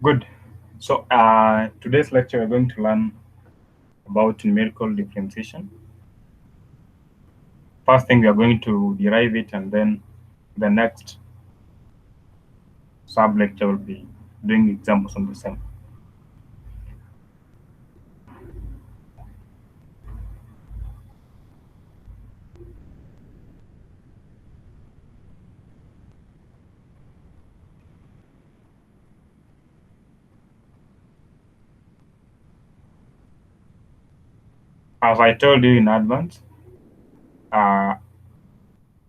Good. So today's lecture, we're going to learn about numerical differentiation. First thing, we are going to derive it, and then the next sub-lecture will be doing examples on the same. As I told you in advance, uh,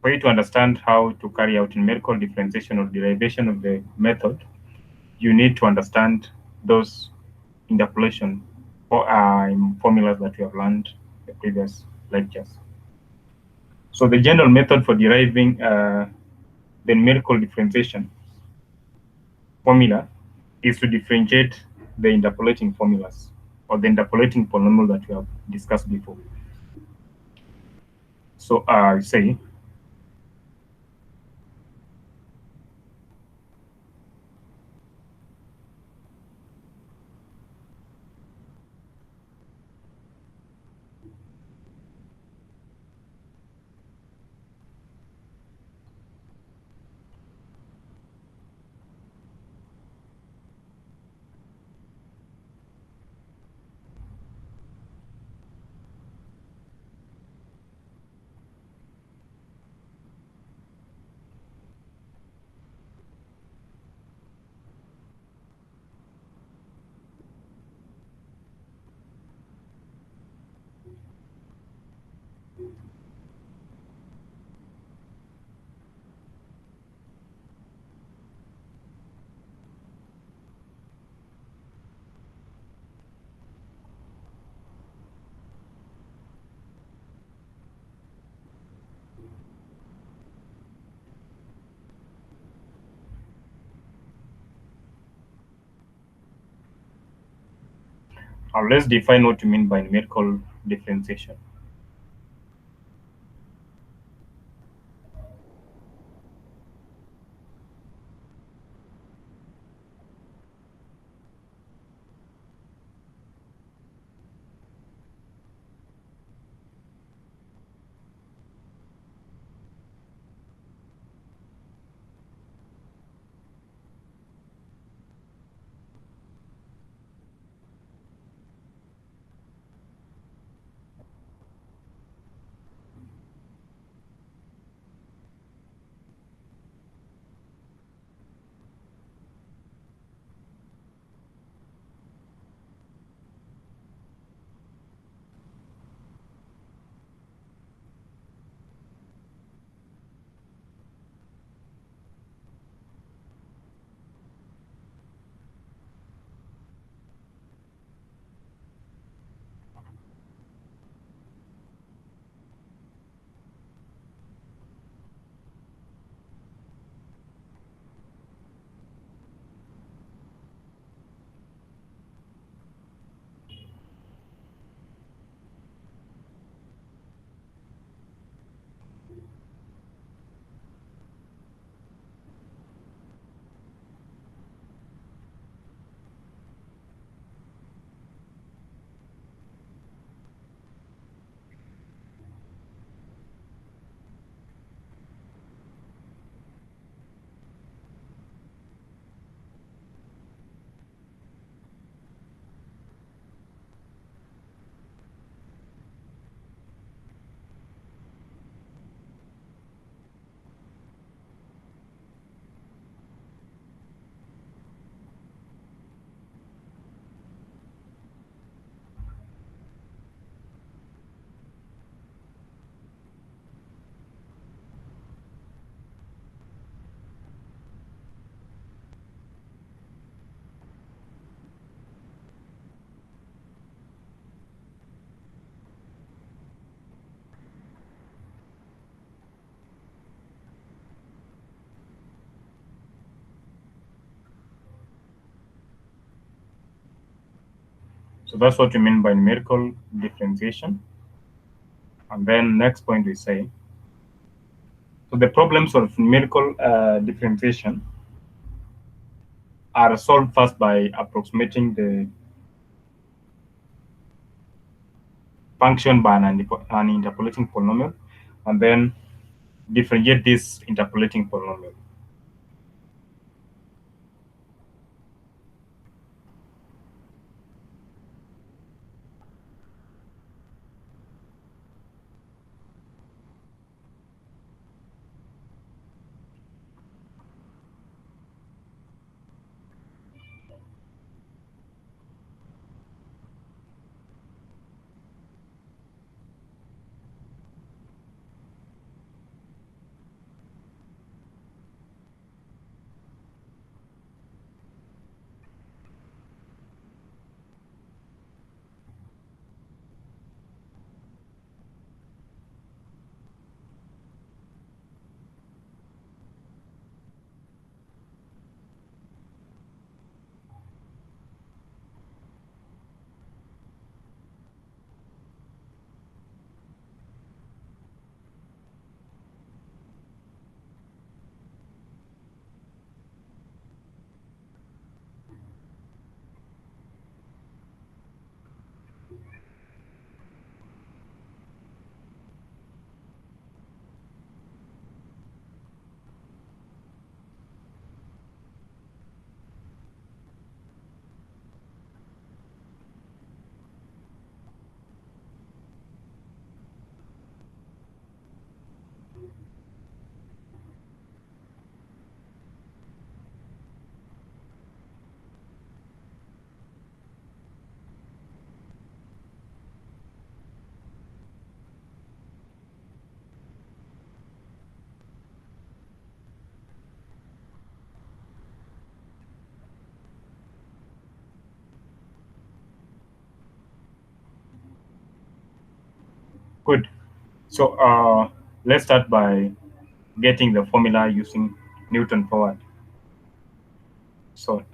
for you to understand how to carry out numerical differentiation or derivation of the method, you need to understand those interpolation formulas that we have learned in the previous lectures. So the general method for deriving the numerical differentiation formula is to differentiate the interpolating formulas or the interpolating polynomial that we have discussed before. So say let's define what you mean by numerical differentiation. So that's what you mean by numerical differentiation. And then next point we say, so the problems of numerical differentiation are solved first by approximating the function by an interpolating polynomial, and then differentiate this interpolating polynomial. Good. So let's start by getting the formula using Newton forward. So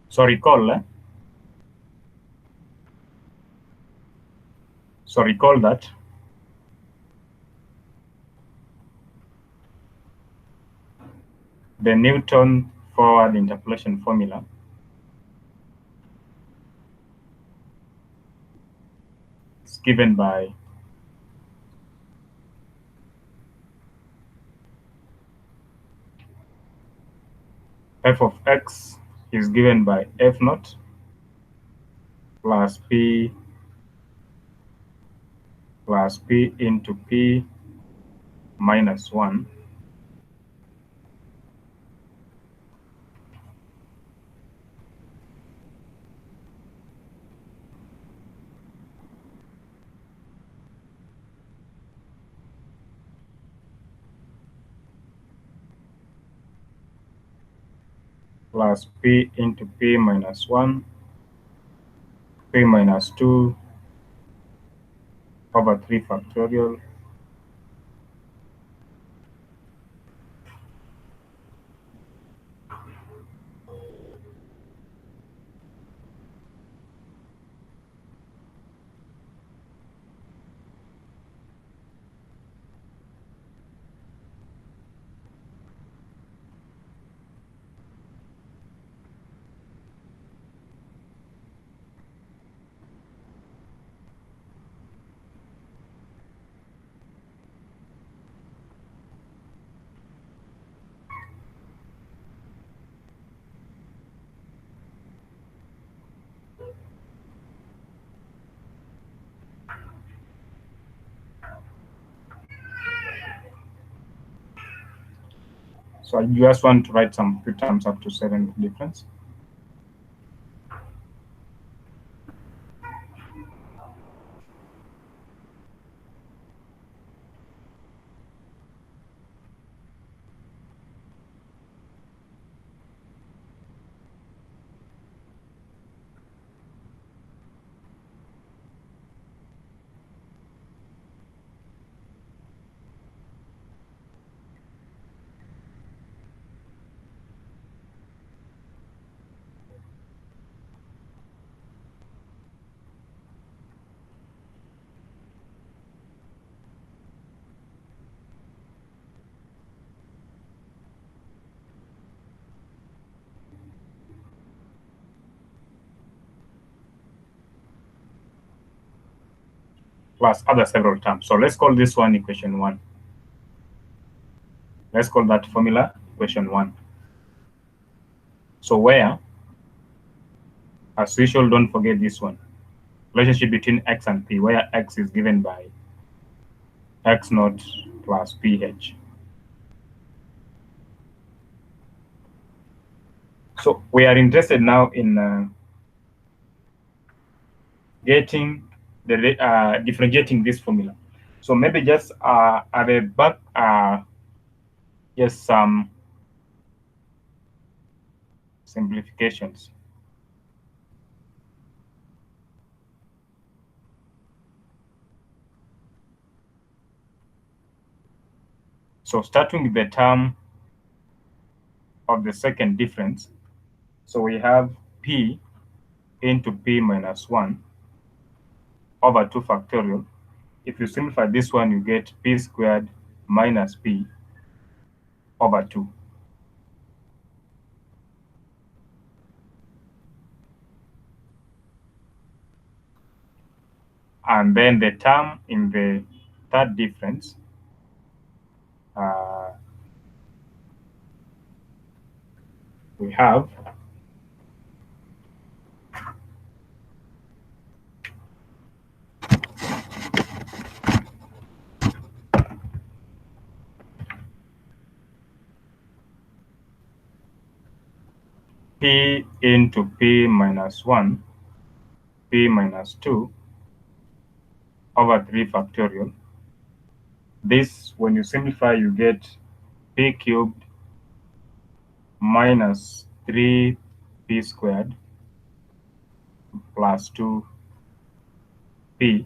so recall, that the Newton forward interpolation formula is given by f of x is given by f naught plus p into p minus 1 plus p into p minus 1, p minus 2 over 3 factorial So I just want to write some few terms up to 7 difference. Plus other several terms. So let's call this one equation 1. Let's call that formula equation 1. So where, as usual, don't forget this one. Relationship between x and p, where x is given by x naught plus ph. So we are interested now in getting the differentiating this formula. So maybe just at the back, just some simplifications. So starting with the term of the second difference, so we have p into p minus 1 over 2 factorial. If you simplify this one, you get p squared minus p over 2. And then the term in the third difference, we have p into p minus 1, p minus 2 over 3 factorial. This, when you simplify, you get p cubed minus 3p squared plus 2p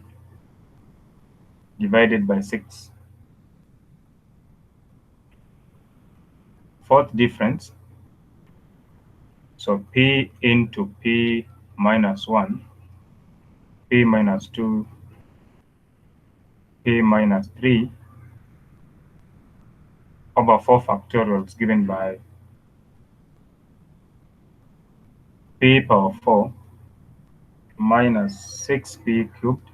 divided by 6. Fourth difference, so p into p minus 1, p minus 2, p minus 3 over 4 factorials given by p power 4 minus 6p cubed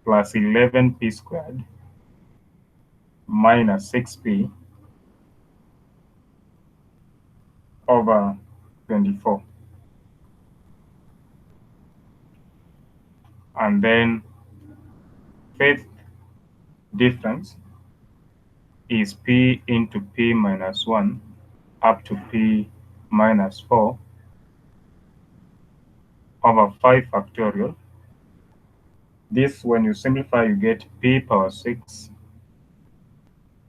plus 11p squared minus 6p over 24. And then fifth difference is p into p minus 1 up to p minus 4 over 5 factorial. This, when you simplify, you get p power 6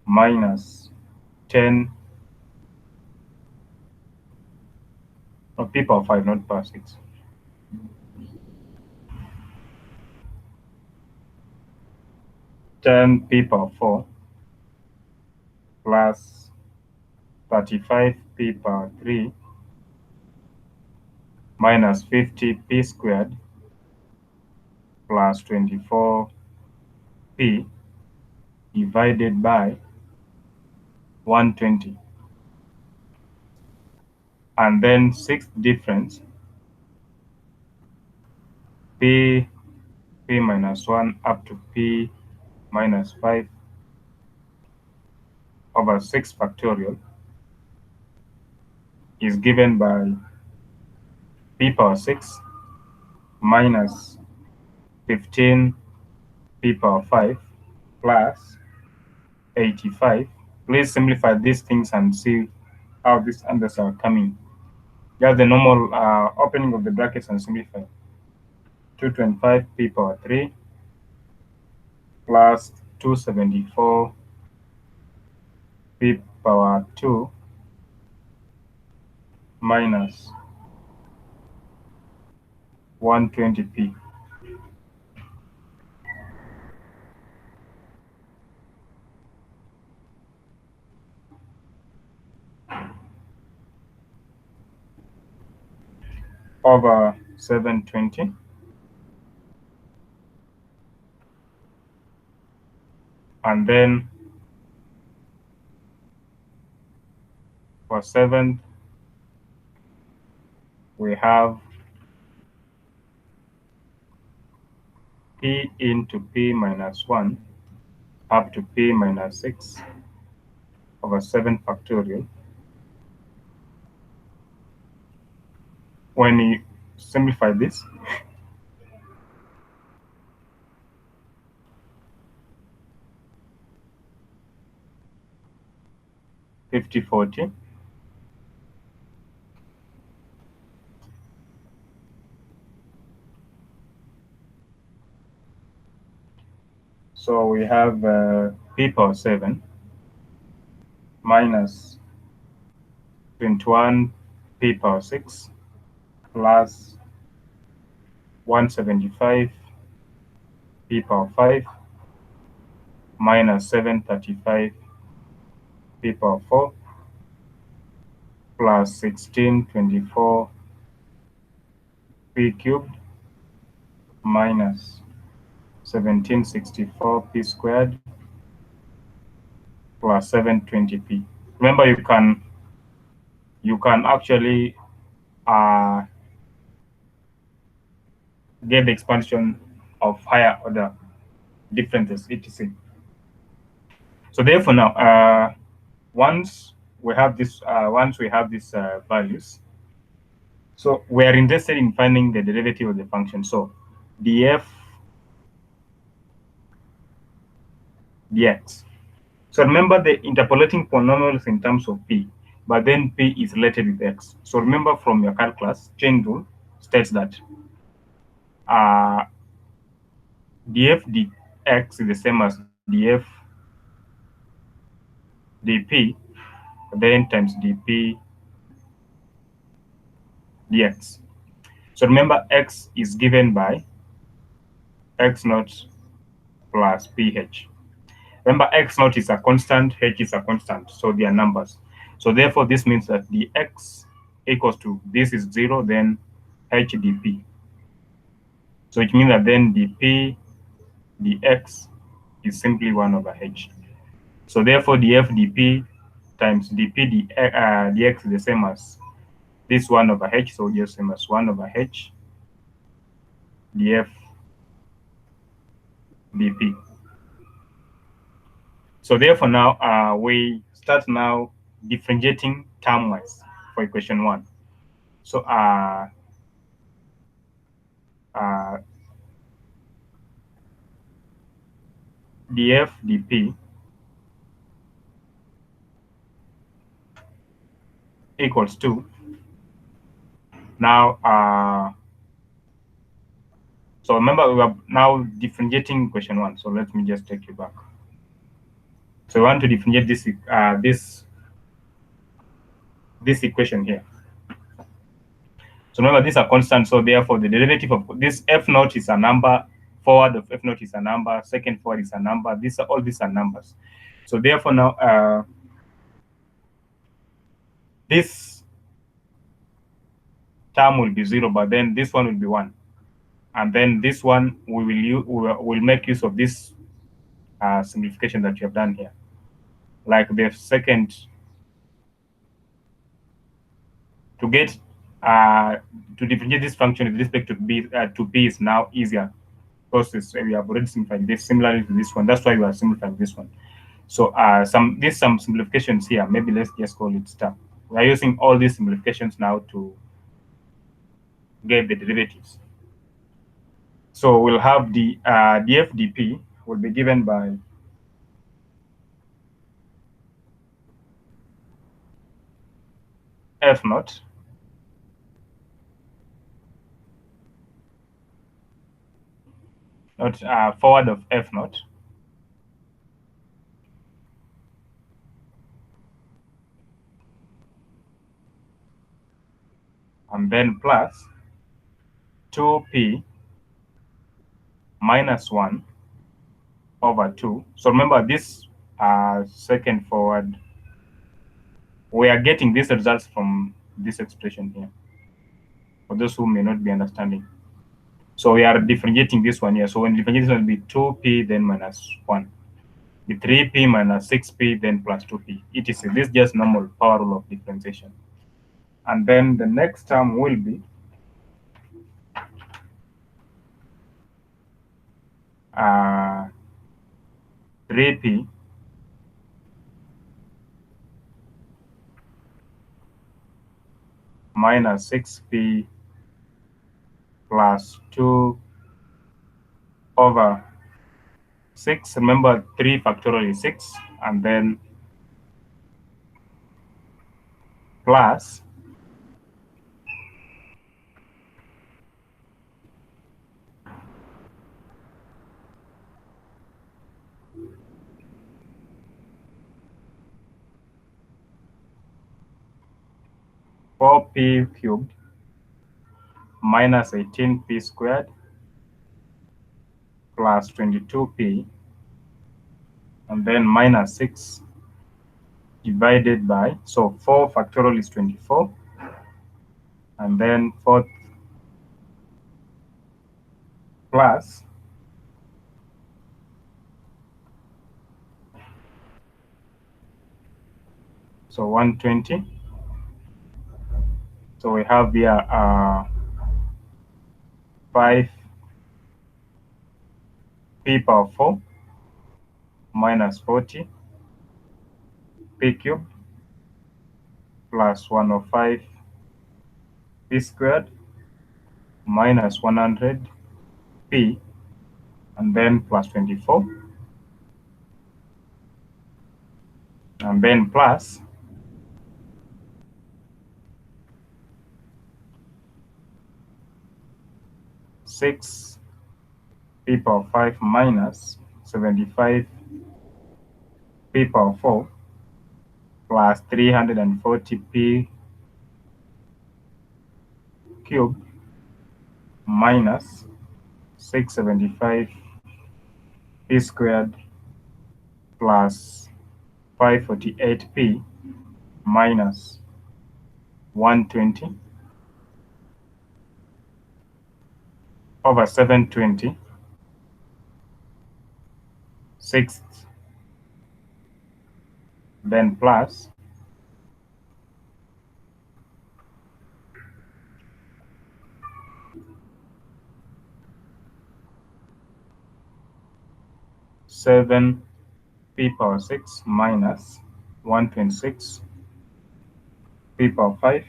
minus 10, or p power 5, not power 6. P power 4 plus 35p power 3 minus 50p squared plus 24p divided by 120. And then sixth difference, p minus 1 up to p minus 5 over 6 factorial is given by p power 6 minus 15 p power 5 plus 85 Please simplify these things and see how these answers are coming. Just the normal opening of the brackets and simplify. 225p power 3 plus 274p power 2 minus 120p. Over 720 and then for 7th we have p into p minus 1 up to p minus 6 over 7 factorial. When you simplify this, (5040) so we have p power 7 minus 21 p power 6 plus 175 p power 5 minus 735 p power 4 plus 1624 p cubed minus 1764 p squared plus 720p. Remember, you can actually get the expansion of higher order differences, etc. So therefore now, once we have this values, so we are interested in finding the derivative of the function. So df dx. So remember the interpolating polynomials in terms of p, but then p is related with x. So remember from your calculus, chain rule states that df dx is the same as df dp, then times dp dx. So remember, x is given by x naught plus ph. Remember, x naught is a constant, h is a constant, so they are numbers. So therefore, this means that the x equals to, this is 0, then h dp. So it means that then dp dx is simply 1 over h. So therefore, df dp times dp dx is the same as this 1 over h, so just same as 1 over h df dp. So therefore now we start now differentiating term-wise for equation 1. So df dp equals to, now so remember we are now differentiating equation 1. So let me just take you back. So we want to differentiate this equation here. So remember, these are constants, so therefore the derivative of this f naught is a number, forward of f naught is a number, second forward is a number. All these are numbers. So therefore now this term will be 0, but then this one will be 1, and then this one will make use of this simplification that you have done here, like the second, to get to differentiate this function with respect to b is now easier, because we have already simplified this similarly to this one. That's why we are simplifying this one. So some simplifications here. Maybe let's just call it star. We are using all these simplifications now to get the derivatives. So we'll have the df dp will be given by F naught forward of F naught and then plus 2p minus 1 over 2. So remember this second forward, we are getting these results from this expression here, for those who may not be understanding. So we are differentiating this one here. So when differentiating, will be 2p then minus 1. The 3p minus 6p then plus 2p. This is just normal power rule of differentiation. And then the next term will be 3p minus 6p plus 2 over 6. Remember 3 factorial is 6, and then plus 4p cubed minus 18p squared plus 22p, and then minus 6 divided by, so 4 factorial is 24, and then 4 plus so 120. So we have here 5p power 4 minus 40p cubed plus 105p squared minus 100p, and then plus 24, and then plus 6p power 5 minus 75p power 4 plus 340p cubed minus 675p squared plus 548p minus 120 over 720 sixth, then plus 7p power 6 minus 126p power 5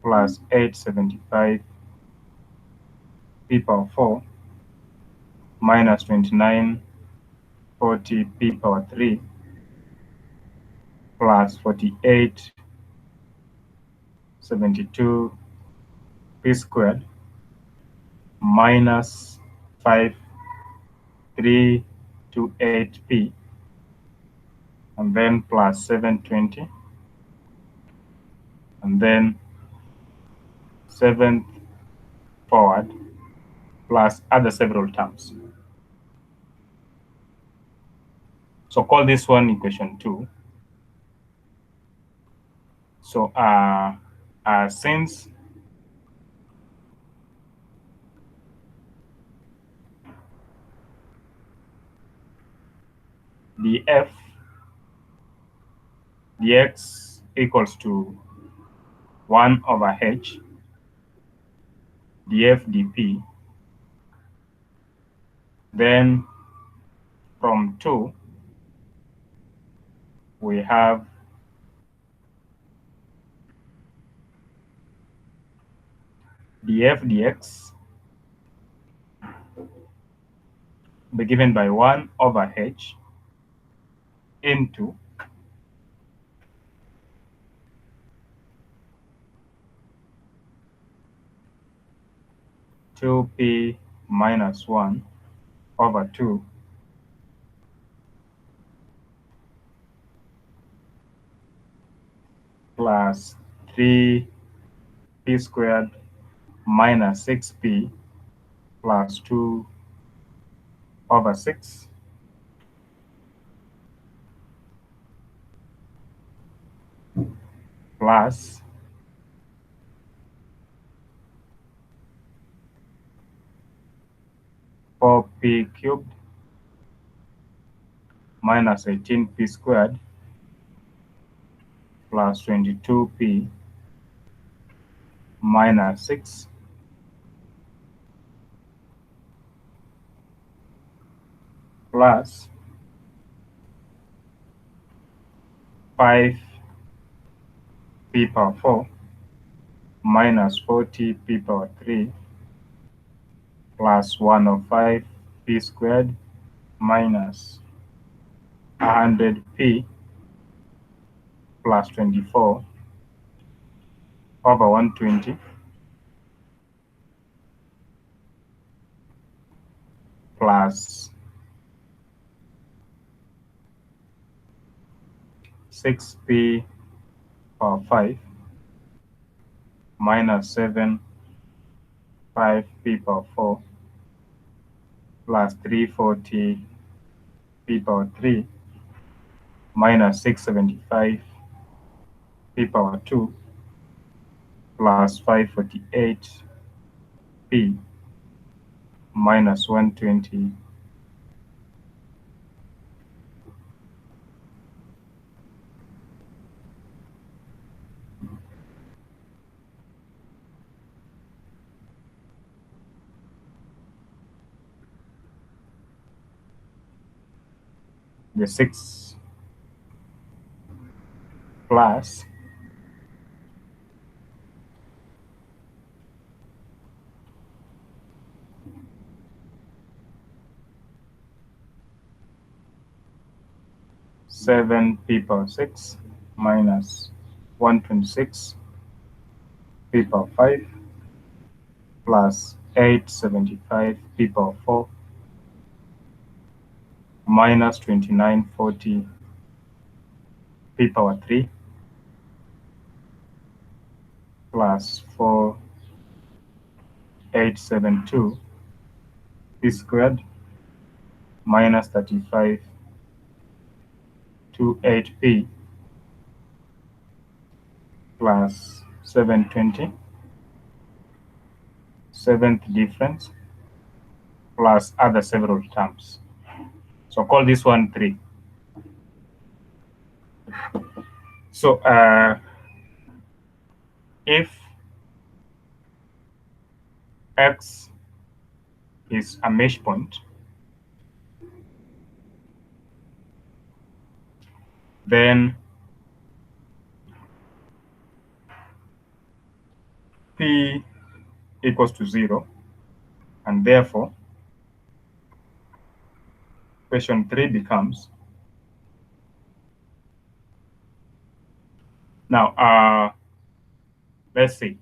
plus 875p power 4 minus 2940p power 3 plus 4872p squared minus 5328p, and then plus 720, and then 7th forward plus other several terms. So call this one equation 2. So since the f dx equals to 1 over h df dp, then from 2 we have df dx be given by 1 over h into 2p minus 1 over 2 plus 3p squared minus 6p plus 2 over 6 plus 4p cubed minus 18p squared plus 22p minus 6 plus 5p power 4 minus 40p power 3 plus 1 of 5p squared minus 100p plus 24 over 120 plus 6p power 5 minus 7 5p power 4 plus 340p power 3 minus 675p power 2 plus 548p minus 120 the 6 plus 7p power 6 minus 126p power 5 plus 875p power 4 minus 2940p power 3 plus 4872p squared minus 3528p plus 720 seventh difference plus other several terms. So call this one 3. So if x is a mesh point, then p equals to 0, and therefore question 3 becomes, now let's see.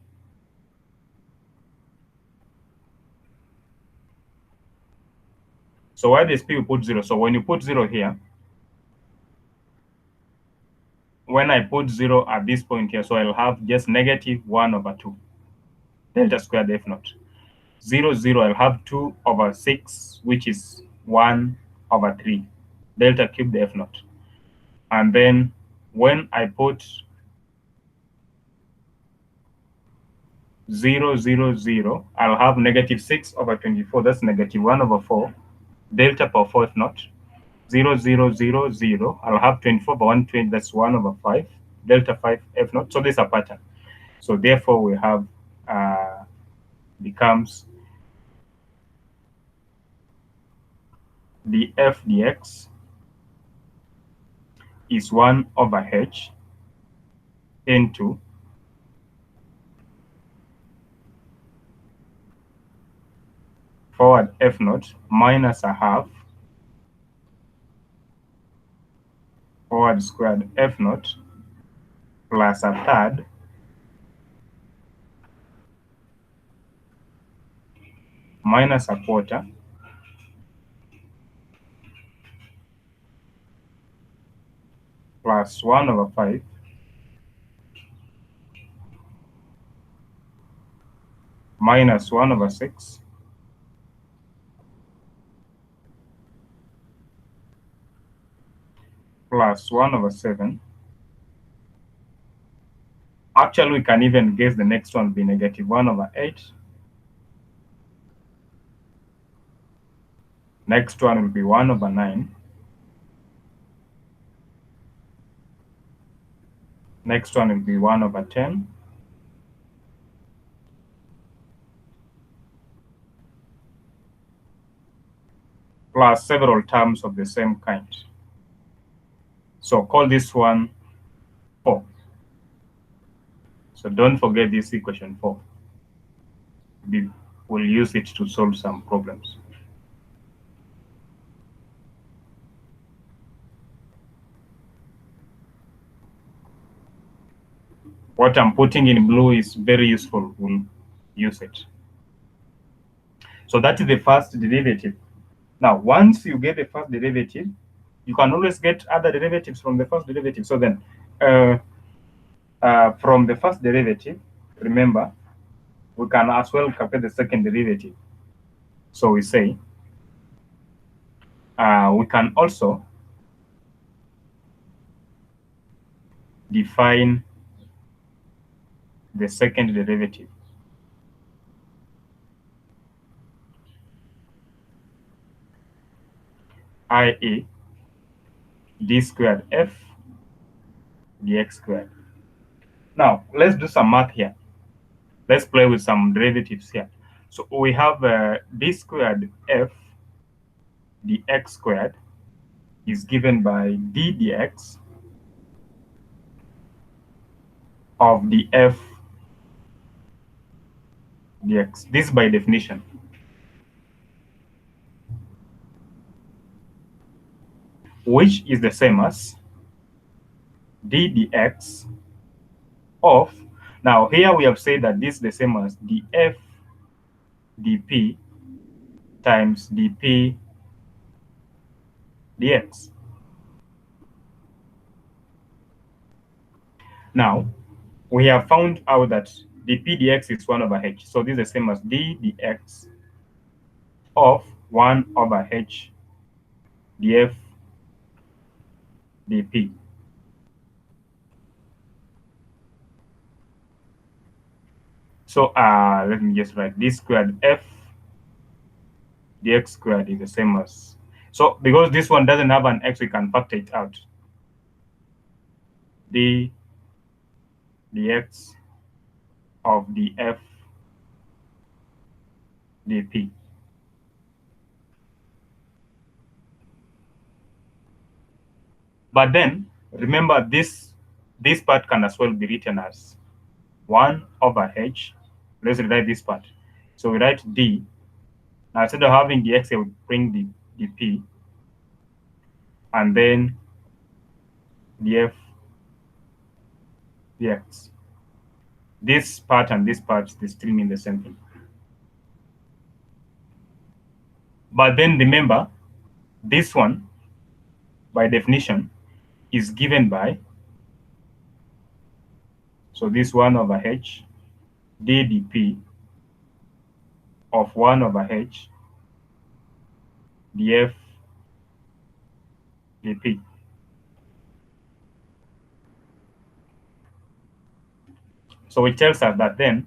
So why does p we put 0? So when you put 0 here, when I put 0 at this point here, so I'll have just negative 1 over 2 delta squared f naught. 0, 0, I'll have 2 over 6, which is 1 over 3 delta cubed f naught. And then when I put 0, 0, 0, I'll have negative 6 over 24, that's negative 1 over 4 delta power 4 f naught. 0, 0, 0, 0, I'll have 24 over 120, that's 1 over 5 delta 5 f naught. So this is a pattern. So therefore we have becomes the f dx is 1 over h into forward f naught minus a half forward squared f naught plus a third minus a quarter plus 1 over 5 minus 1 over 6 plus 1 over 7. Actually, we can even guess the next one be negative 1 over 8. Next one will be 1 over 9. Next one will be 1 over 10. Plus several terms of the same kind. So call this one 4. So don't forget this equation 4. We'll use it to solve some problems. What I'm putting in blue is very useful. We'll use it. So that is the first derivative. Now, once you get the first derivative, you can always get other derivatives from the first derivative. So then, from the first derivative, remember, we can as well calculate the second derivative. So we say, we can also define the second derivative. i.e. d squared f dx squared. Now, let's do some math here. Let's play with some derivatives here. So we have d squared f dx squared is given by d dx of the f dx. This by definition. Which is the same as d dx of, now here we have said that this is the same as df dp times dp dx. Now, we have found out that dp dx is 1 over h. So this is the same as d dx of 1 over h df dp. So let me just write d squared f dx squared is the same as, so because this one doesn't have an x, we can factor it out. D dx of df dp. But then remember, this part can as well be written as 1 over h. Let's rewrite this part. So we write d. Now instead of having the x, I would bring the dp, and then df dx. This part and this part, they still mean the same thing. But then remember, this one, by definition, is given by, so this 1 over h d dp of 1 over h df dp. So it tells us that then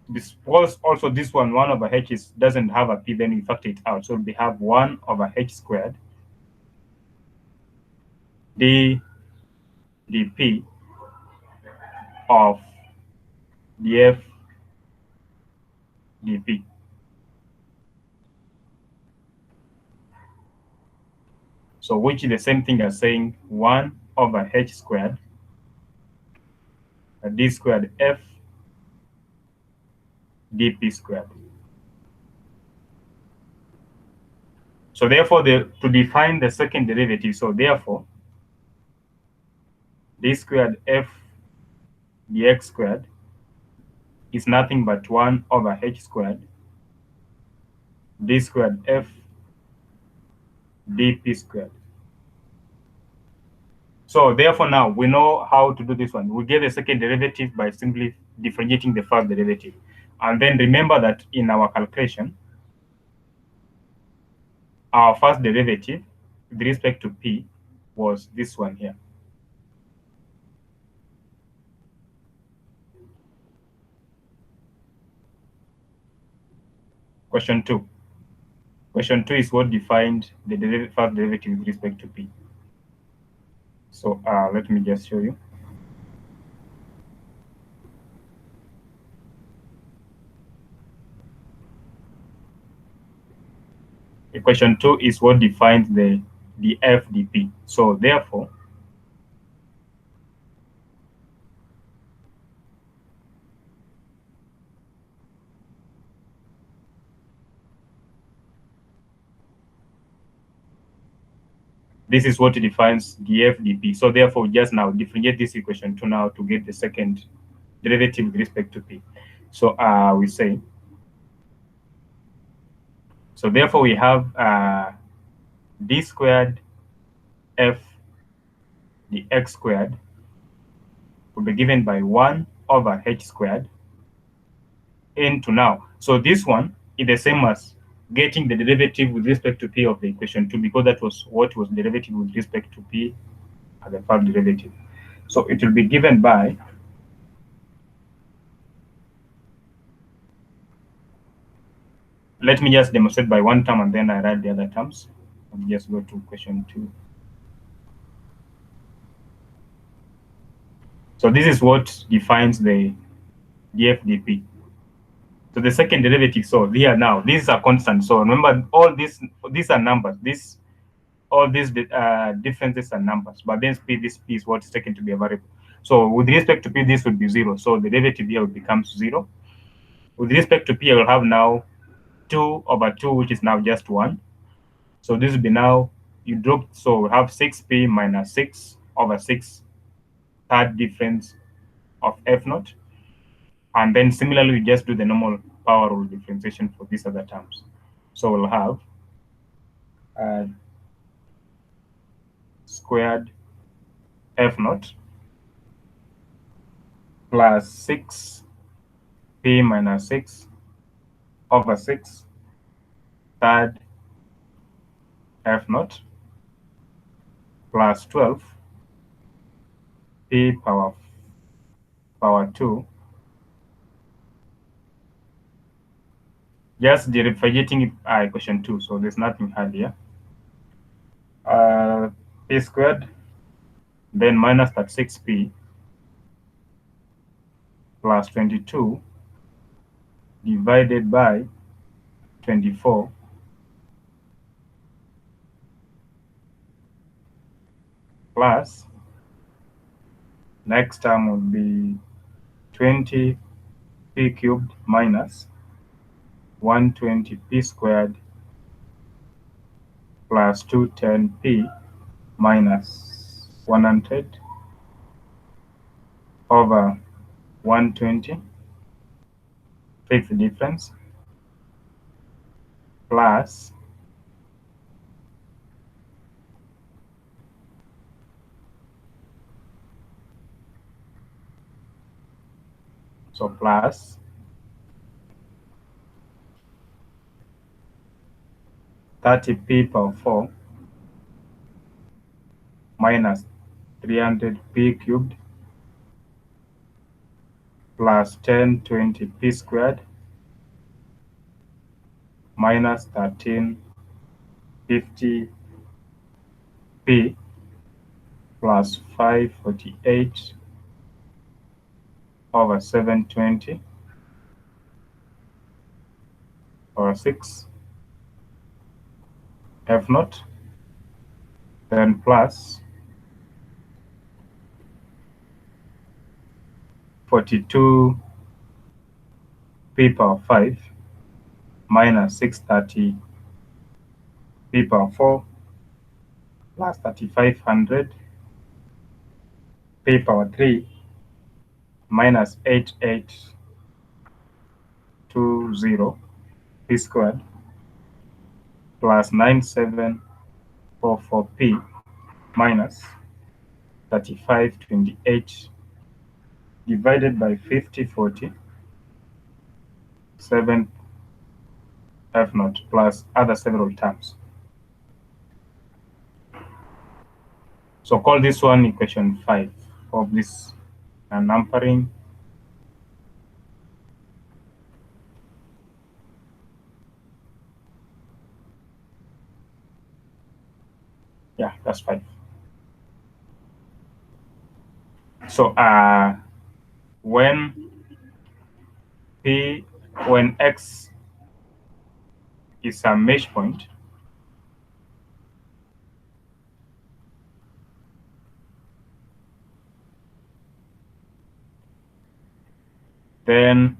this was also this one 1 over h doesn't have a p, then we factor it out. So we have 1 over h squared d dp of df dp. So which is the same thing as saying 1 over h squared d squared f dp squared. So therefore, to define the second derivative, so therefore, d squared f dx squared is nothing but 1 over h squared d squared f dp squared. So therefore now we know how to do this one. We get the second derivative by simply differentiating the first derivative. And then remember that in our calculation, our first derivative with respect to p was this one here. Question 2. Question 2 is what defined the first derivative with respect to p. So let me just show you. Question 2 is what defines the f dp. So therefore, this is what defines df dp. So therefore, just now differentiate this equation to now to get the second derivative with respect to p. So we say, so therefore we have d squared f dx squared will be given by 1 over h squared into now. So this one is the same as getting the derivative with respect to p of the equation 2, because that was what was derivative with respect to p as the first derivative. So it will be given by let me just demonstrate by one term and then I write the other terms. I'll just go to question 2. So this is what defines the df/dp. So the second derivative, so here now, these are constant. So remember, all these are numbers. All these differences are numbers. But then this p is what is taken to be a variable. So with respect to p, this would be 0. So the derivative here becomes 0. With respect to p, I will have now 2 over 2, which is now just 1. So this will be now, you drop, so we have 6p minus 6 over 6, third difference of f naught. And then similarly, we just do the normal power rule differentiation for these other terms. So we'll have squared f naught plus 6p minus 6 over 6 third f naught plus 12p power 2. Just differentiating equation 2, so there's nothing hard here. P squared, then minus that 6p plus 22 divided by 24 plus next term would be 20p cubed minus 120p squared plus 210p minus 100 over 120, fifth difference, plus so plus 30p power 4 minus 300p cubed plus 1020p squared minus 1350p plus 548 over 720 over 6 f naught, then plus 42p power 5 minus 630p power 4 plus 3500p power 3 minus 8820p squared plus 9744p minus 3528 divided by 5040 7 f naught plus other several terms. So call this one equation 5 of this numbering. Yeah, that's 5. So when x is a mesh point, then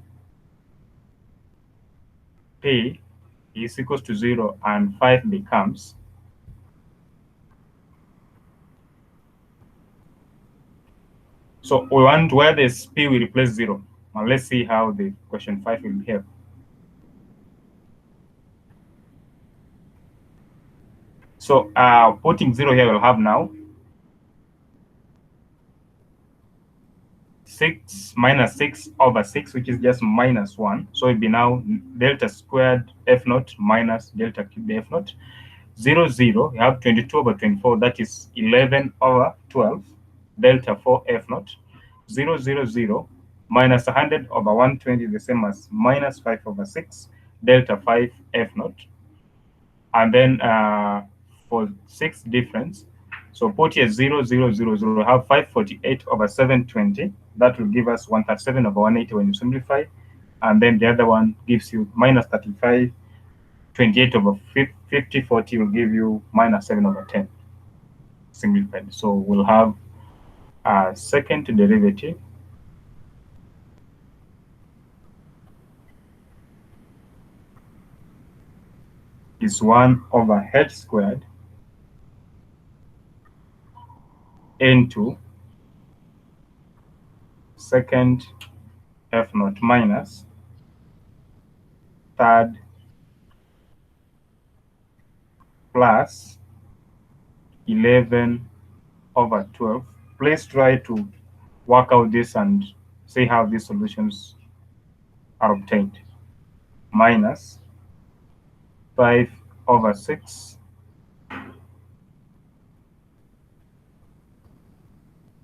p is equals to 0 and 5 becomes so we want where this p we replace 0. Now let's see how the question 5 will behave. So putting 0 here, we'll have now 6 minus 6 over 6, which is just minus 1. So it'll be now delta squared f naught minus delta cubed f naught. 0, 0, you have 22 over 24, that is 11 over 12, delta 4 f naught. 0, 0, 0, minus 100 over 120, the same as minus 5 over 6, delta 5 f naught. And then for 6 difference, so put here 0, 0, 0, 0, have 548 over 720. That will give us 137 over 180 when you simplify. And then the other one gives you minus 35. 28 over 50, 40 will give you minus 7 over 10 simplified. So we'll have a second derivative is 1 over h squared into second f naught minus third plus 11 over 12. Please try to work out this and see how these solutions are obtained. Minus 5 over 6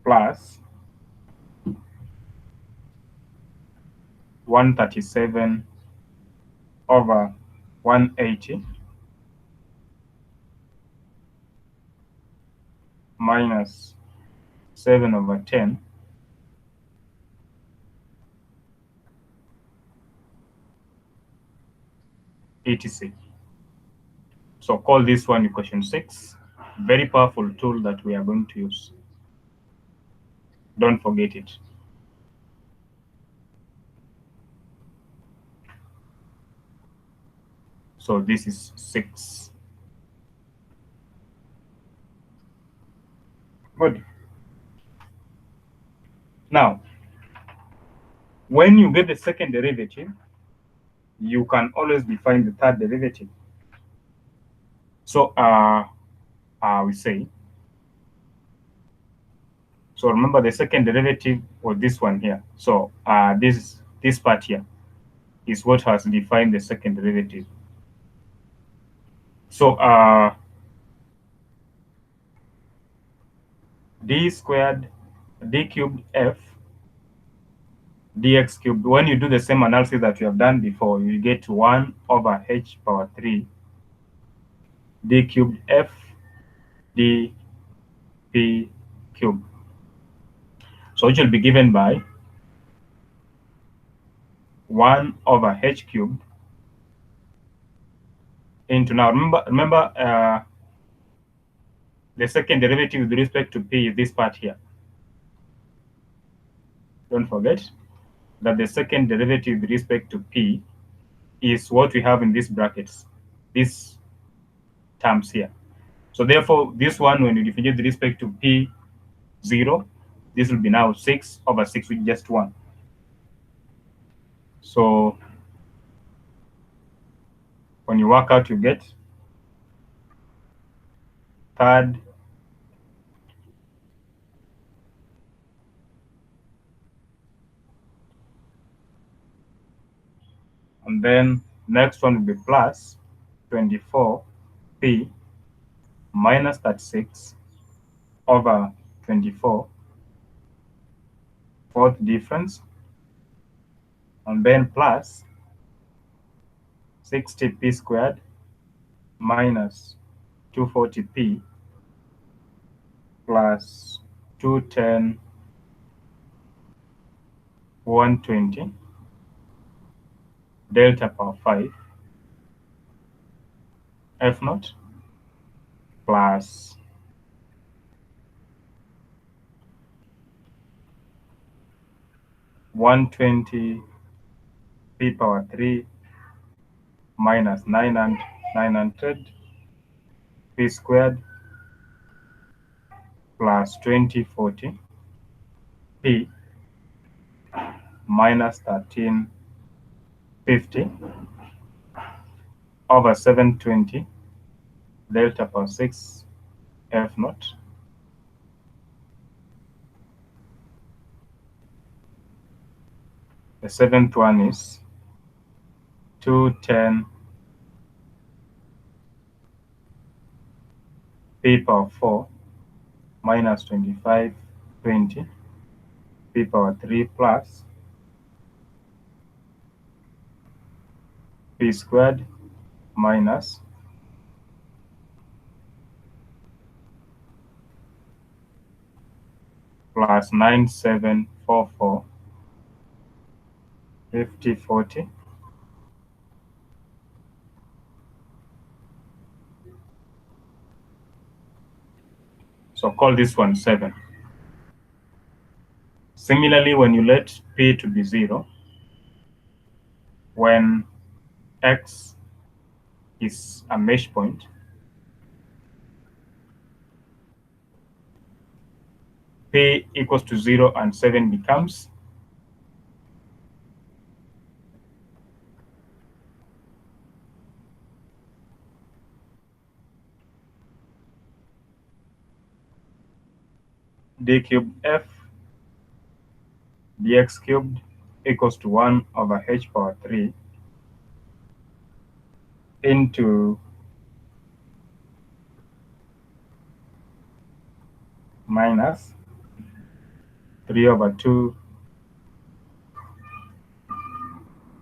plus 137 over 180 minus 7 over 10 etc. So call this one equation 6. Very powerful tool that we are going to use. Don't forget it. So this is 6. Good. Now, when you get the second derivative, you can always define the third derivative. So we say, so remember the second derivative was this one here. So this part here is what has defined the second derivative. So d squared d cubed f dx cubed. When you do the same analysis that we have done before, you get 1 over h power 3 d cubed f d p cubed. So it will be given by 1 over h cubed into, now remember the second derivative with respect to p is this part here. Don't forget that the second derivative with respect to p is what we have in these brackets, these terms here. So therefore, this one, when you differentiate with respect to p0, this will be now 6 over 6, which is just 1. So when you work out, you get third, and then next one will be plus 24p minus 36 over 24, fourth difference, and then plus 60p squared minus 240p plus 210 120 delta power 5 f naught plus 120 p power 3 minus 900 p squared plus 2040 p minus 1350 over 720 delta power 6 f naught the seventh one is 210 p power 4 minus 2520 p power 3 plus p squared minus plus 9744 5040 so call this one 7. Similarly, when you let p to be 0, when x is a mesh point, p equals to 0 and 7 becomes d cubed f dx cubed equals to 1 over h power 3 into minus 3 over 2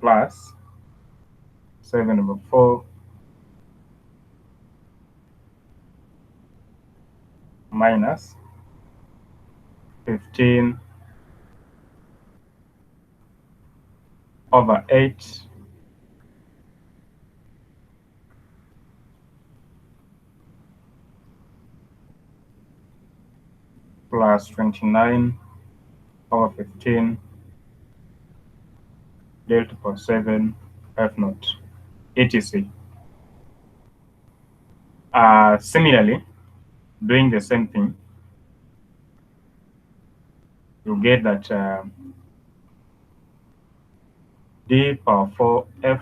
plus 7 over 4 minus 15 over 8 plus 29 over 15 delta power 7 f naught etc. Similarly, doing the same thing, you get that d power 4 f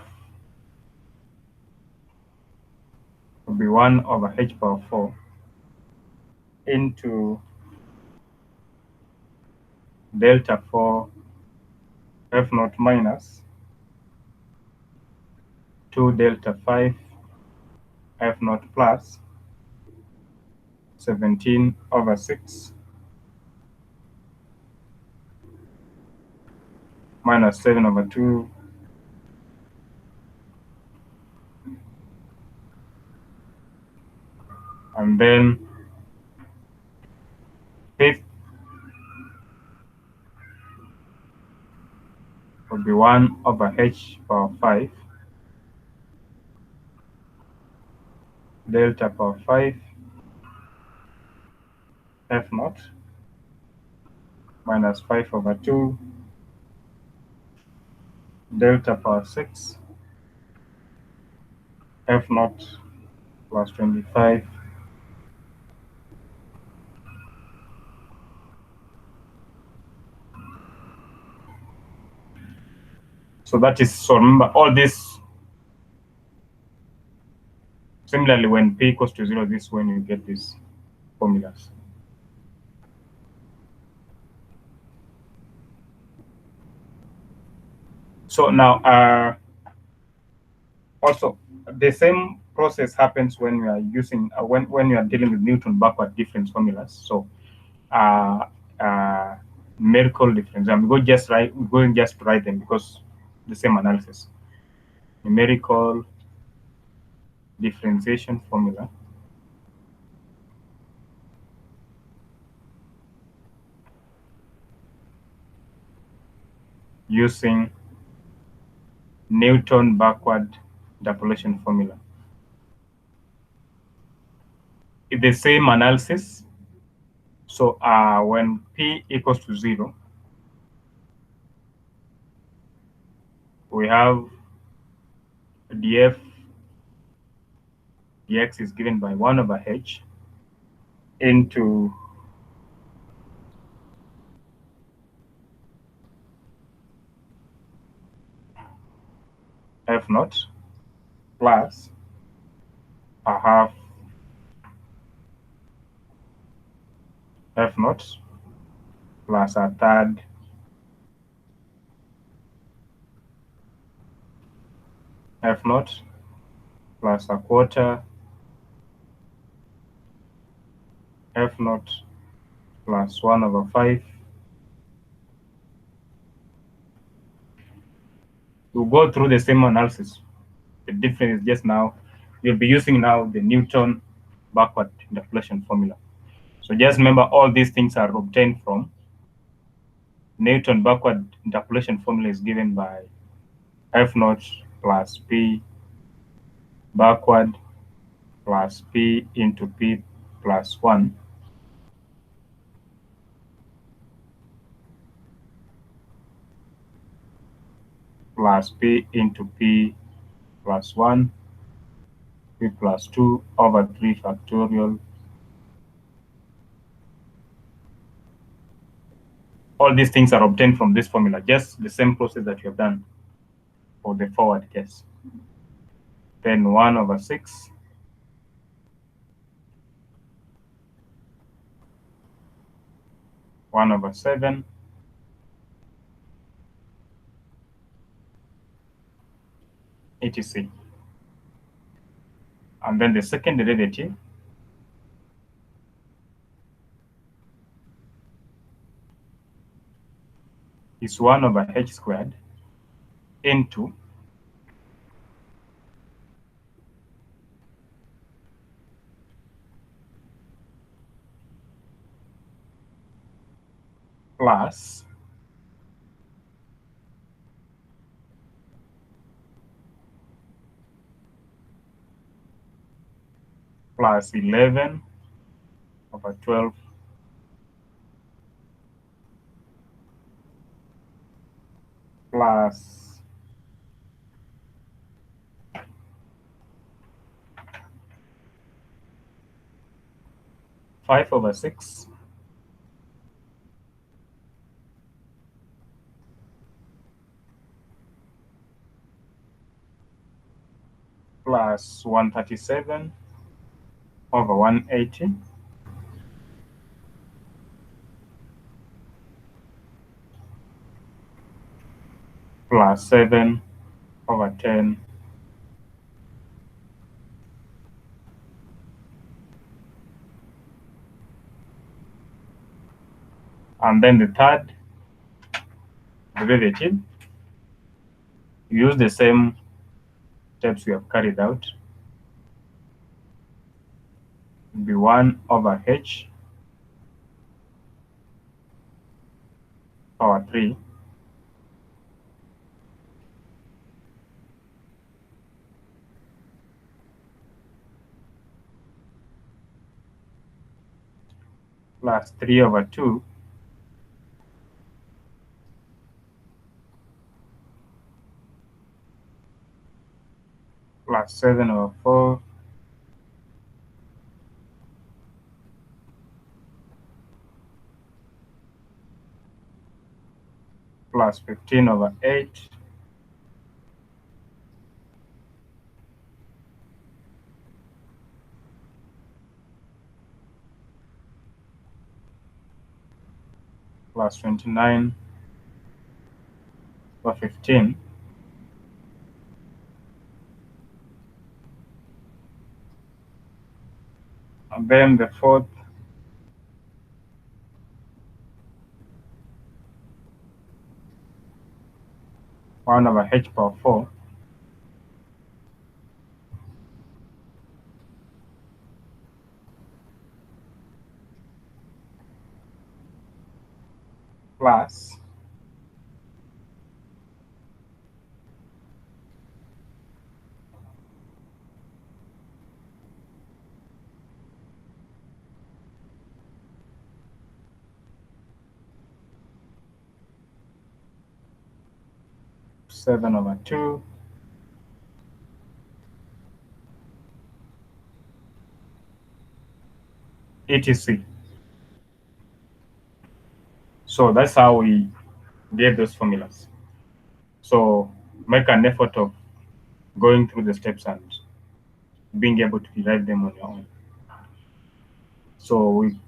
will be 1 over h power 4 into delta 4 f naught minus 2 delta 5 f naught plus 17 over 6 minus 7 over 2 and then fifth would be 1 over h power 5 delta power 5 f naught minus 5 over 2 delta power 6 f naught plus 25 so that is, so remember all this. Similarly, when p equals to 0, this is when you get this. formulas. So now, also the same process happens when you are using when you are dealing with Newton backward difference formulas. So uh, uh, numerical difference. I'm going just to write them because the same analysis. Numerical differentiation formula using Newton backward interpolation formula. It's the same analysis. So when P equals to 0, we have df dx is given by 1 over h into f naught plus a half f naught plus a third f naught plus a quarter f naught plus 1 over 5. We'll go through the same analysis. The difference is just now, we'll be using now the Newton backward interpolation formula. So just remember all these things are obtained from Newton backward interpolation formula is given by f naught plus p backward plus p into p plus 1 plus p into p plus 1 p plus 2 over 3 factorial. All these things are obtained from this formula, just the same process that you have done for the forward case. Then 1 over 6 1 over 7 etc. And then the second derivative is 1 over h squared into plus plus 11 over 12 plus 5 over 6 plus 137 over 180 plus 7 over 10 and then the third derivative, use the same steps we have carried out, be 1 over h power 3 plus 3 over 2 plus 7 over 4 plus 15 over 8 plus 29 over 15 and then the fourth one over h power 4 plus 7 over 2 etc. So that's how we get those formulas. So make an effort of going through the steps and being able to derive them on your own. So we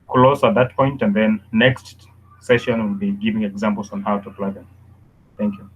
close at that point, and then next session will be giving examples on how to apply them. Thank you.